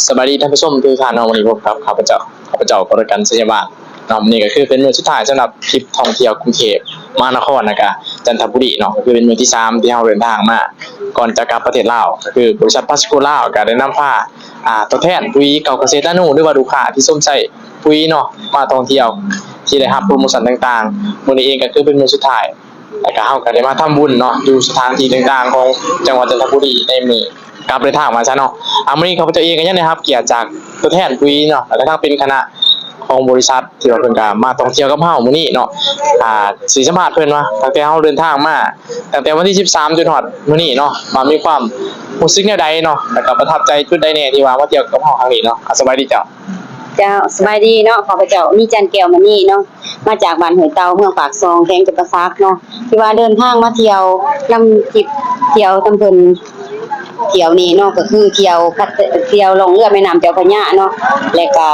สวัสดีท่านผู้ชมทุกท่านวันนี้พบกับข้าพเจ้ากรกันศรีบาลนี่ก็คือเป็นมือสุดท้ายสำหรับทริปท่องเที่ยวกรุงเทพมหานครนะครับจันทบุรีเนาะก็คือเป็นมือที่3ที่เราเดินทางมาก่อนจะกลับประเทศลาวก็คือบริษัทพาสโกลาวก็ได้นำพาตัวแทนปุ๋ยเก่าเกษตรนาโนหรือว่าลูกค้าที่สนใจปุ๋ยเนาะมาท่องเที่ยวที่ได้รับโปรโมชั่นต่างๆมื้อนี้เองก็คือเป็นมือสุดท้ายแล้วก็เฮาก็ได้มาทำบุญเนาะอยู่สถานที่ต่างๆของจังหวัดจันทบุรีในมื้อกลับเดินทางมาซะเนาะมื้อนี้ข้าพเจ้าเองก็ยังได้รับเกียรติจากตัวแทนปุ๋ยเนาะแล้วก็ทางเป็นคณะของบริษัทที่ว่าเพิ่นก็มาท่องเที่ยวกับเฮามื้อนี้เนาะสิสัมภาษณ์เพิ่นว่าตั้งแต่เฮาเดินทางมาตั้งแต่วันที่13จนฮอดมื้อนี้เนาะว่ามีความรู้สึกแนวใดเนาะแล้วก็ประทับใจจุดใดแน่ที่ว่ามาเที่ยวกับเฮาครั้งนี้เนาะสบายดีเจ้าสบายดีเนาะข้าพเจ้ามีจันแก้วมานี่เนาะมาจากบ้านห้วยเตาเมืองปากซองแขวงจำปาสักเนาะที่ว่าเดินทางมาเที่ยวนำจิบเที่ยวตำบลเที่ยวนี้เนาะก็คือเที่ยวลงเรือแม่น้ำเจ้าพระยาเนาะแล้วก็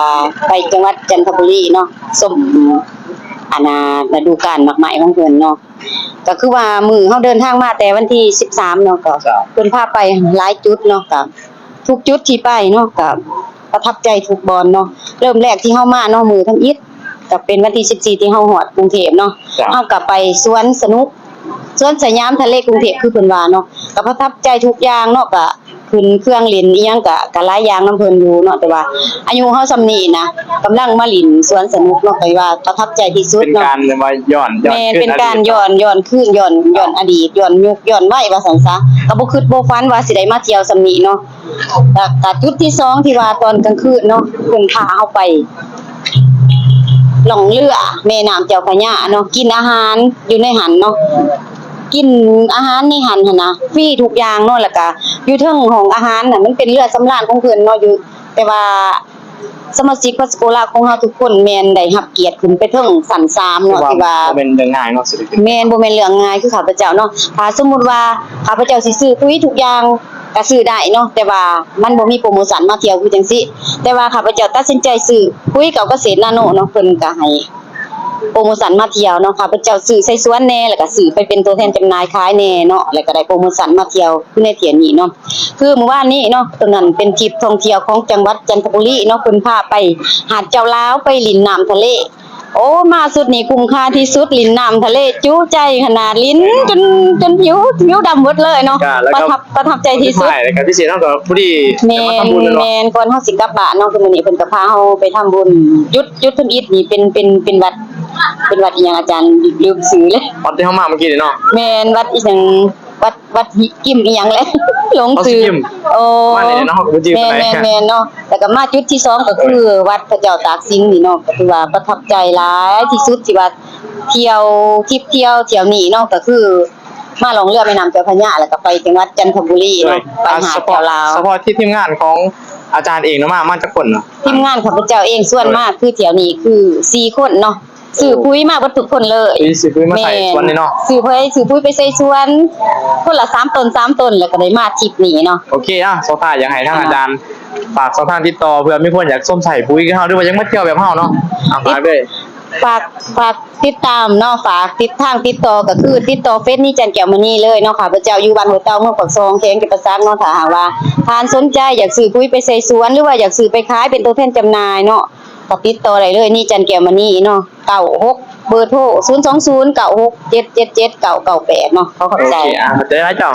ไปจังหวัดจันทบุรีเนาะส้มฤดูกาลหมากไม้ของเพิ่นเนาะก็คือว่ามื้อเฮาเดินทางมาแต่วันที่13เนาะก็เพิ่นพาไปหลายจุดเนาะก็ทุกจุดที่ไปเนาะก็ประทับใจทุกบอนเนาะเริ่มแรกที่เฮามาเนาะมื้อทำอิฐก็เป็นวันที่14ที่เฮาฮอดกรุงเทพเนาะเฮาก็ไปสวนสนุกสวนสยามทะเลกรุงเทพคือเพิ่นว่าเนาะก็ประทับใจทุกอย่างเนาะก็ขึ้นเครื่องเล่นอีหยังก็หลายอย่างนำเพิ่นอยู่เนาะแต่ว่าอายุเฮาส่ำนี้นะกำลังมาเล่นสวนสนุกเนาะก็ว่าประทับใจที่สุดเนาะเป็นการว่าย้อนเป็นการย้อนคืนย้อนอดีตย้อนยุคย้อนวัยว่าซั่นซะก็บ่คิดบ่ฝันว่าสิได้มาเที่ยวส่ำนี้เนาะแต่จุดที่2ที่ว่าตอนกลางคืนเนาะเพิ่นพาเฮาไปล่องเรือแม่น้ำเจ้าพระยาเนาะกินอาหารอยู่ในหันเนาะกินอาหารในหันหั่นนะฟรีทุกอย่างเนาะแล้วก็อยู่เทิงห้องอาหารน่ะมันเป็นเรือสำราญของเพิ่นเนาะอยู่แต่ว่าสมาชิกพาสโกลาของเฮาทุกคนแม่นได้รับเกียรติขึ้นไปเทิงชั้น3เนาะที่ว่าบ่แม่นเรื่องง่ายเนาะสิแม่นบ่แม่นเรื่องง่ายคือข้าพเจ้าเนาะถ้าสมมุติว่าข้าพเจ้าสิซื้อปุ๋ยทุกอย่างก็ซื้อได้เนาะแต่ว่ามันบ่มีโปรโมชั่นมาเที่ยวคือจังซี่แต่ว่าข้าพเจ้าตัดสินใจซื้อปุ๋ยเก่าเกษตรนาโนเนาะเพิ่นก็ให้โปรโมชั่นมาเที่ยวเนาะข้าพเจ้าซื้อใส่สวนแน่แล้วก็ซื้อไปเป็นตัวแทนจำหน่ายขายแน่เนาะแล้วก็ได้โปรโมชั่นมาเที่ยวคือในเที่ยวนี้เนาะคือเมื่อวานนี้เนาะตรงนั้นเป็นทริปท่องเที่ยวของจังหวัดจันทบุรีเนาะเพิ่นพาไปหาดเจ้าลาวไปลินน้ำทะเลโอ้มาสุดนี่คุ้มค่าที่สุดลินน้ำทะเลจุใจขนาดลิ้นจนผิวดำหมดเลยเนาะประทับใจที่สุดใช่แล้วก็พิเศษเนาะก็พอดีแม่นก่อนเฮาสิกลับบ้านเนาะคือมื้อนี้เพิ่นก็พาเฮาไปทำบุญยุดเพิ่นอิฐนี่เป็นวัดอีหยังอาจารย์ลืมชื่อเลยวัดที่เฮามาเมื่อกี้นี่เนาะแม่นวัดอีหยังวัดหิกิมอีหยังแหละหลงชื่อโอ้มานี่เนาะก็บ่จื้อปานใดแม่นเนาะแล้วก็มาจุดที่2ก็คือวัดพระเจ้าตากสินนี่เนาะก็ถือว่าประทับใจหลายที่สุดที่ว่าเที่ยวนี้เนาะก็คือมาลงเรือแม่น้ำเจ้าพระยาแล้วก็ไปจังหวัดจันทบุรีเนาะไปหาเจ้าลาวเฉพาะที่ทีมงานของอาจารย์เองเนาะมาจากคนเนาะทีมงานข้าพเจ้าเองส่วนมากคือเที่ยวนี้คือ4คนเนาะซื้อปุ๋ยมาเบิดทุกคนเลยซื้อปุ๋ยมาใส่สวนนี่เนาะซื้อปุ๋ยไปใส่สวนคนละ3ต้นแล้วก็ได้มาทริปนี้เนาะโอเคสุดท้ายอยากให้ทางอาจารย์ฝากช่องทางติดต่อเผื่อมีคนอยากส้มใส่ปุ๋ยกับเฮาด้วยว่ายังมาเที่ยวแบบเฮาเนาะฝากด้วยฝากติดตามเนาะฝากติดต่อก็คือติดต่อเฟซนี่จันแก้วมณีเลยเนาะค่ะพระเจ้าอยู่บ้านหัวเตาเมืองปากซองแขวงจำปาสักเนาะถ้าหากว่าท่านสนใจอยากซื้อปุ๋ยไปใส่สวนหรือว่าอยากซื้อไปขายเป็นตัวแทนจำหน่ายเนาะก็ติดต่อได้เลยนี่จันแก้วมณีเนาะ96เบอร์โทร02096777998เนาะขอขอบใจโอเคได้เจ้า